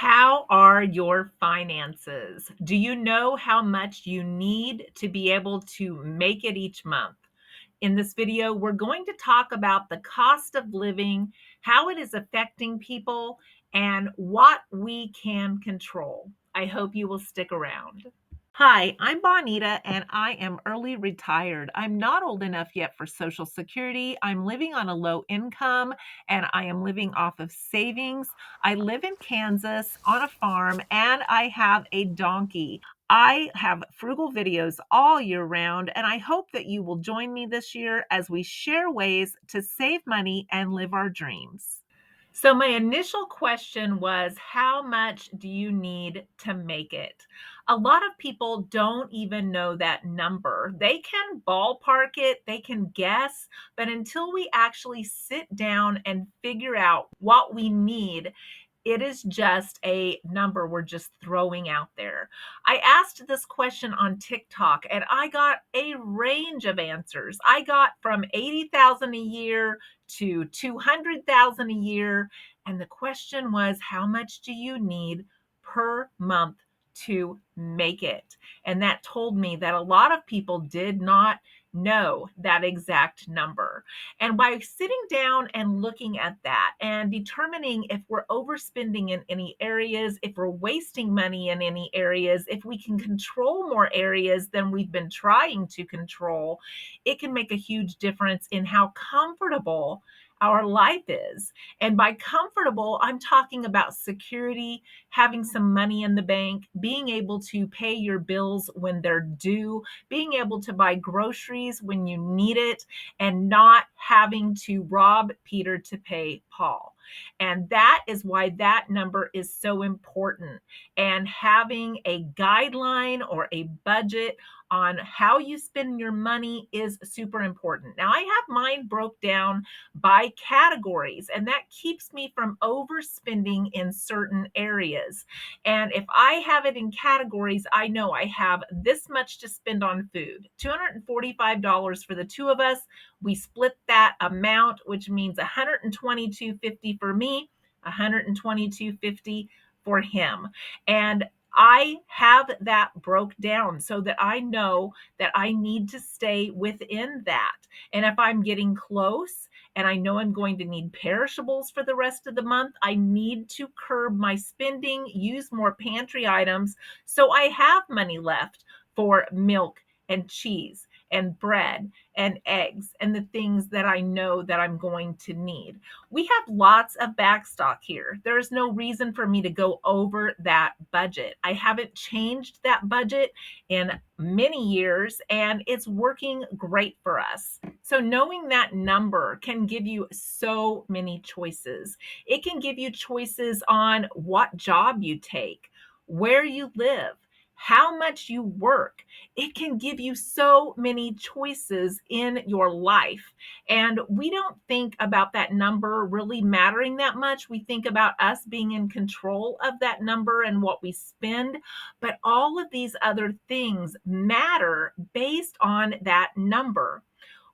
How are your finances? Do you know how much you need to be able to make it each month? In this video, we're going to talk about the cost of living, how it is affecting people, and what we can control. I hope you will stick around. Hi, I'm Bonita and I am early retired. I'm not old enough yet for Social Security. I'm living on a low income and I am living off of savings. I live in Kansas on a farm and I have a donkey. I have frugal videos all year round, and I hope that you will join me this year as we share ways to save money and live our dreams. So, my initial question was, how much do you need to make it? A lot of people don't even know that number. They can ballpark it, they can guess, but until we actually sit down and figure out what we need, it is just a number we're just throwing out there. I asked this question on TikTok and I got a range of answers. I got from 80,000 a year to 200,000 a year, and the question was, how much do you need per month to make it? And that told me that a lot of people did not know that exact number. And by sitting down and looking at that and determining if we're overspending in any areas, if we're wasting money in any areas, if we can control more areas than we've been trying to control, it can make a huge difference in how comfortable our life is. And by comfortable, I'm talking about security, having some money in the bank, being able to pay your bills when they're due, being able to buy groceries when you need it, and not having to rob Peter to pay Paul. And that is why that number is so important. And having a guideline or a budget on how you spend your money is super important. Now, I have mine broke down by categories, and that keeps me from overspending in certain areas. And if I have it in categories, I know I have this much to spend on food, $245 for the two of us. We split that amount, which means $122.50 for me, $122.50 for him. And I have that broke down so that I know that I need to stay within that. And if I'm getting close and I know I'm going to need perishables for the rest of the month, I need to curb my spending, use more pantry items so I have money left for milk and cheese and bread and eggs and the things that I know that I'm going to need. We have lots of backstock here. There's no reason for me to go over that budget. I haven't changed that budget in many years, and it's working great for us. So knowing that number can give you so many choices. It can give you choices on what job you take, where you live, how much you work. It can give you so many choices in your life. And we don't think about that number really mattering that much. We think about us being in control of that number and what we spend. But all of these other things matter based on that number.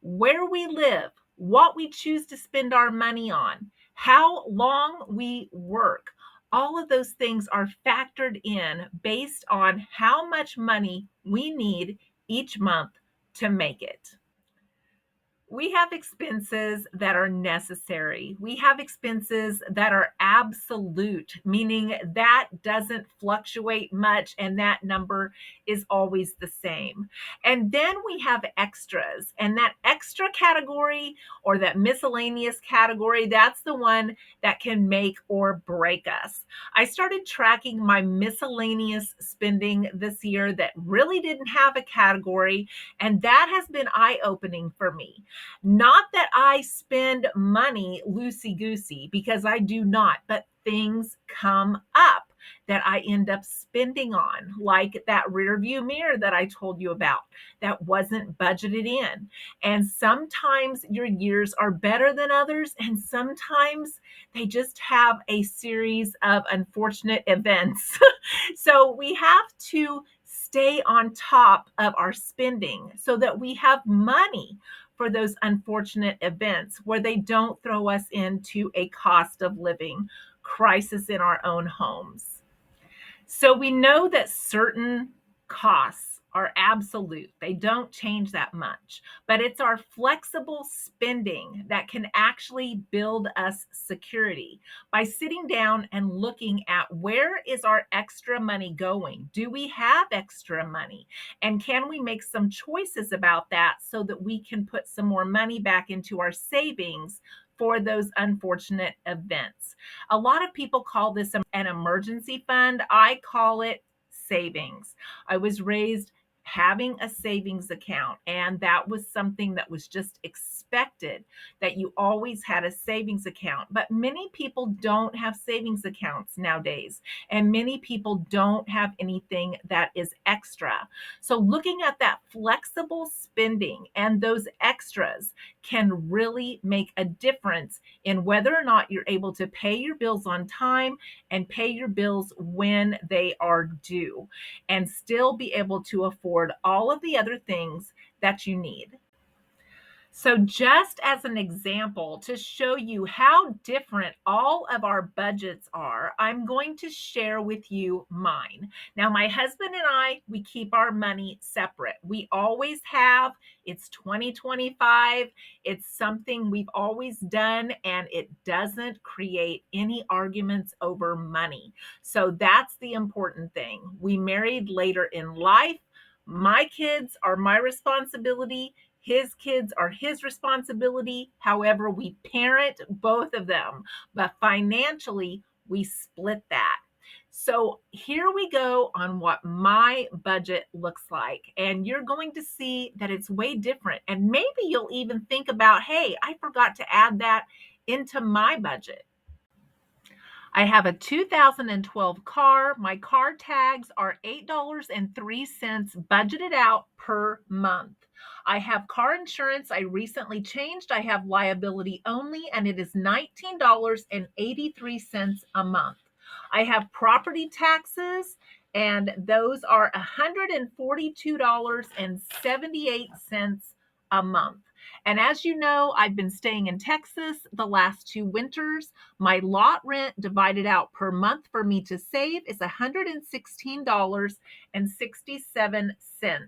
Where we live, what we choose to spend our money on, how long we work, all of those things are factored in based on how much money we need each month to make it. We have expenses that are necessary. We have expenses that are absolute, meaning that doesn't fluctuate much and that number is always the same. And then we have extras, and that extra category or that miscellaneous category, that's the one that can make or break us. I started tracking my miscellaneous spending this year that really didn't have a category, and that has been eye-opening for me. Not that I spend money loosey-goosey, because I do not, but things come up that I end up spending on, like that rear view mirror that I told you about that wasn't budgeted in. And sometimes your years are better than others, and sometimes they just have a series of unfortunate events. So we have to stay on top of our spending so that we have money for those unfortunate events where they don't throw us into a cost of living crisis in our own homes. So we know that certain costs are absolute. They don't change that much, but it's our flexible spending that can actually build us security by sitting down and looking at where is our extra money going? Do we have extra money? And can we make some choices about that so that we can put some more money back into our savings for those unfortunate events? A lot of people call this an emergency fund. I call it savings. I was raised having a savings account, and that was something that was just expected, that you always had a savings account. But many people don't have savings accounts nowadays, and many people don't have anything that is extra. So looking at that flexible spending and those extras can really make a difference in whether or not you're able to pay your bills on time and pay your bills when they are due, and still be able to afford all of the other things that you need. So, just as an example to show you how different all of our budgets are, I'm going to share with you mine. Now, my husband and I, we keep our money separate. We always have. It's 2025. It's something we've always done, and it doesn't create any arguments over money. So, that's the important thing. We married later in life. My kids are my responsibility. His kids are his responsibility. However, we parent both of them, but financially, we split that. So here we go on what my budget looks like. And you're going to see that it's way different. And maybe you'll even think about, hey, I forgot to add that into my budget. I have a 2012 car. My car tags are $8.03 budgeted out per month. I have car insurance I recently changed. I have liability only, and it is $19.83 a month. I have property taxes, and those are $142.78 a month. And as you know, I've been staying in Texas the last 2 winters. My lot rent divided out per month for me to save is $116.67.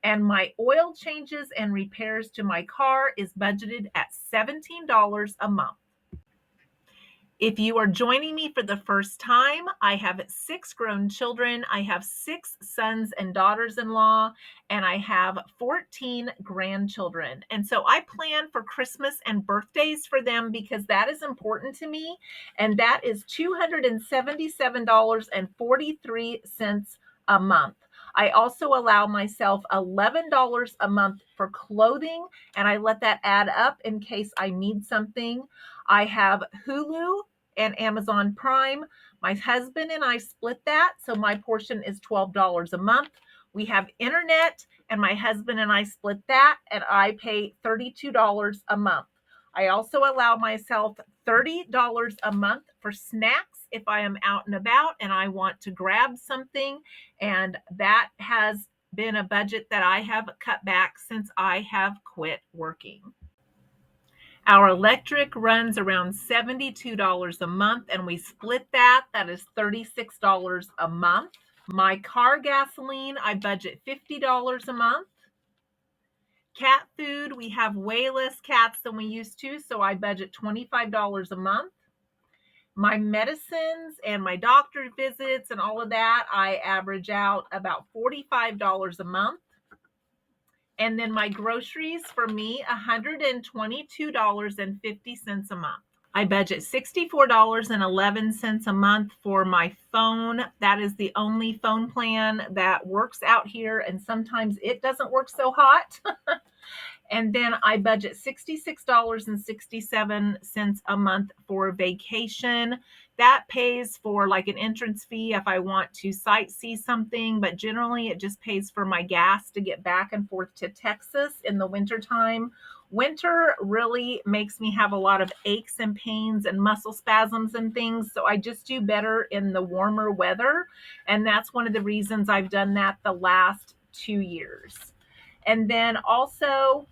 And my oil changes and repairs to my car is budgeted at $17 a month. If you are joining me for the first time, I have 6 grown children. I have 6 sons and daughters-in-law, and I have 14 grandchildren. And so I plan for Christmas and birthdays for them because that is important to me. And that is $277.43 a month. I also allow myself $11 a month for clothing, and I let that add up in case I need something. I have Hulu and Amazon Prime. My husband and I split that, so my portion is $12 a month. We have internet, and my husband and I split that, and I pay $32 a month. I also allow myself $30 a month for snacks if I am out and about and I want to grab something, and that has been a budget that I have cut back since I have quit working. Our electric runs around $72 a month, and we split that. That is $36 a month. My car gasoline, I budget $50 a month. Cat food, we have way less cats than we used to, so I budget $25 a month. My medicines and my doctor visits and all of that, I average out about $45 a month. And then my groceries for me, $122.50 a month. I budget $64.11 a month for my phone. That is the only phone plan that works out here, and sometimes it doesn't work so hot. And then I budget $66.67 a month for vacation. That pays for like an entrance fee if I want to sightsee something, but generally it just pays for my gas to get back and forth to Texas in the wintertime. Winter really makes me have a lot of aches and pains and muscle spasms and things, so I just do better in the warmer weather, and that's one of the reasons I've done that the last 2 years. And then also,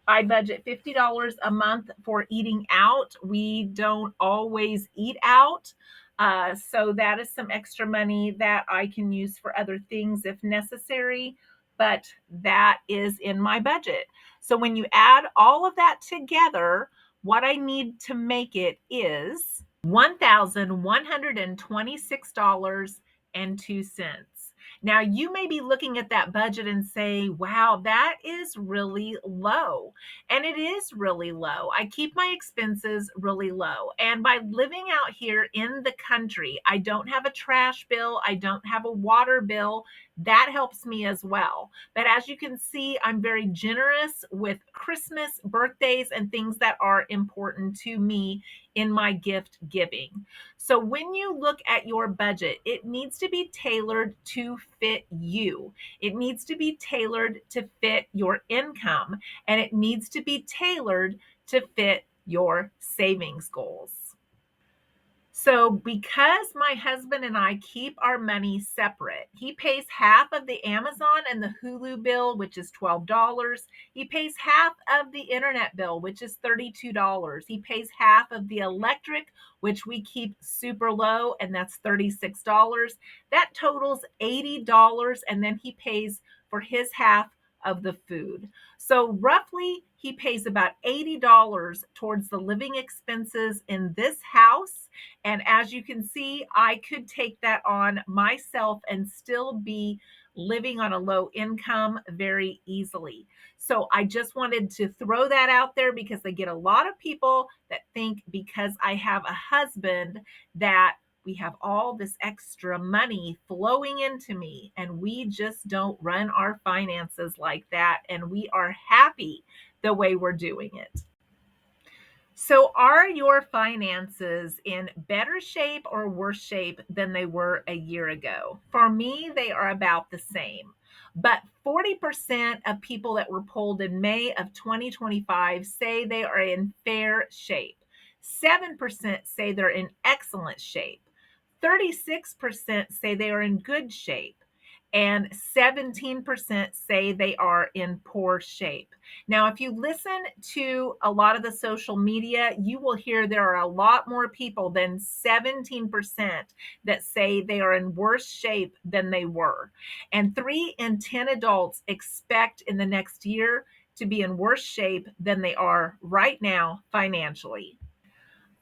I budget $50 a month for eating out. We don't always eat out, So that is some extra money that I can use for other things if necessary, but that is in my budget. So when you add all of that together, what I need to make it is $1,126.02. Now, you may be looking at that budget and say, wow, that is really low. And it is really low. I keep my expenses really low. And by living out here in the country, I don't have a trash bill, I don't have a water bill. That helps me as well. But as you can see, I'm very generous with Christmas, birthdays, and things that are important to me in my gift giving. So when you look at your budget, it needs to be tailored to fit you. It needs to be tailored to fit your income, and it needs to be tailored to fit your savings goals. So, because my husband and I keep our money separate, he pays half of the Amazon and the Hulu bill, which is $12. He pays half of the internet bill, which is $32. He pays half of the electric, which we keep super low, and that's $36. That totals $80. And then he pays for his half of the food. So, roughly, he pays about $80 towards the living expenses in this house. And as you can see, I could take that on myself and still be living on a low income very easily. So I just wanted to throw that out there because I get a lot of people that think because I have a husband that we have all this extra money flowing into me, and we just don't run our finances like that. And we are happy the way we're doing it. So, are your finances in better shape or worse shape than they were a year ago? For me, they are about the same. But 40% of people that were polled in May of 2025 say they are in fair shape. 7% say they're in excellent shape. 36% say they are in good shape. And 17% say they are in poor shape. Now, if you listen to a lot of the social media, you will hear there are a lot more people than 17% that say they are in worse shape than they were. And 3 in 10 adults expect in the next year to be in worse shape than they are right now financially.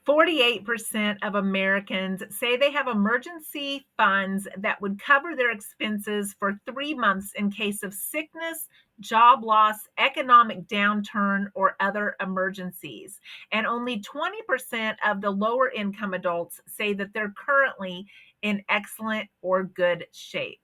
48% of Americans say they have emergency funds that would cover their expenses for 3 months in case of sickness, job loss, economic downturn, or other emergencies. And only 20% of the lower income adults say that they're currently in excellent or good shape.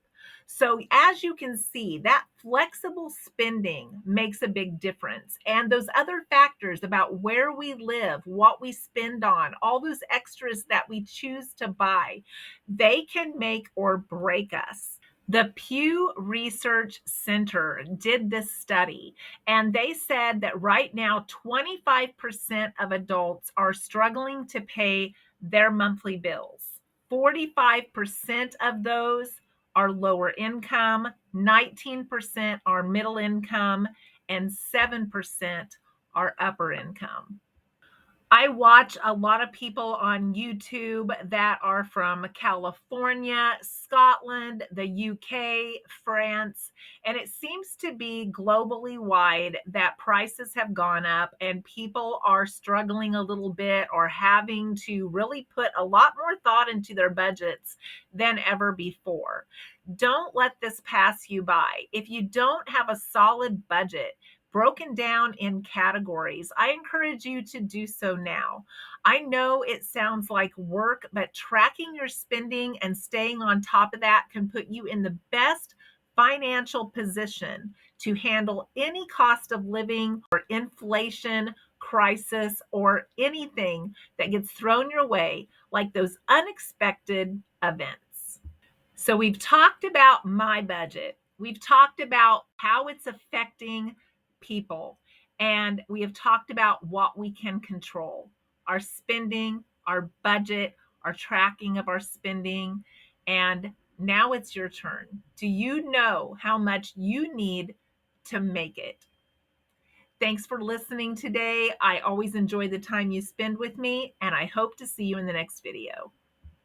So, as you can see, that flexible spending makes a big difference. And those other factors about where we live, what we spend on, all those extras that we choose to buy, they can make or break us. The Pew Research Center did this study, and they said that right now, 25% of adults are struggling to pay their monthly bills. 45% of those are lower income, 19% are middle income, and 7% are upper income. I watch a lot of people on YouTube that are from California, Scotland, the UK, France, and it seems to be globally wide that prices have gone up and people are struggling a little bit or having to really put a lot more thought into their budgets than ever before. Don't let this pass you by. If you don't have a solid budget, broken down in categories, I encourage you to do so now. I know it sounds like work, but tracking your spending and staying on top of that can put you in the best financial position to handle any cost of living or inflation crisis or anything that gets thrown your way, like those unexpected events. So we've talked about my budget. We've talked about how it's affecting people. And we have talked about what we can control: our spending, our budget, our tracking of our spending. And now it's your turn. Do you know how much you need to make it? Thanks for listening today. I always enjoy the time you spend with me, and I hope to see you in the next video.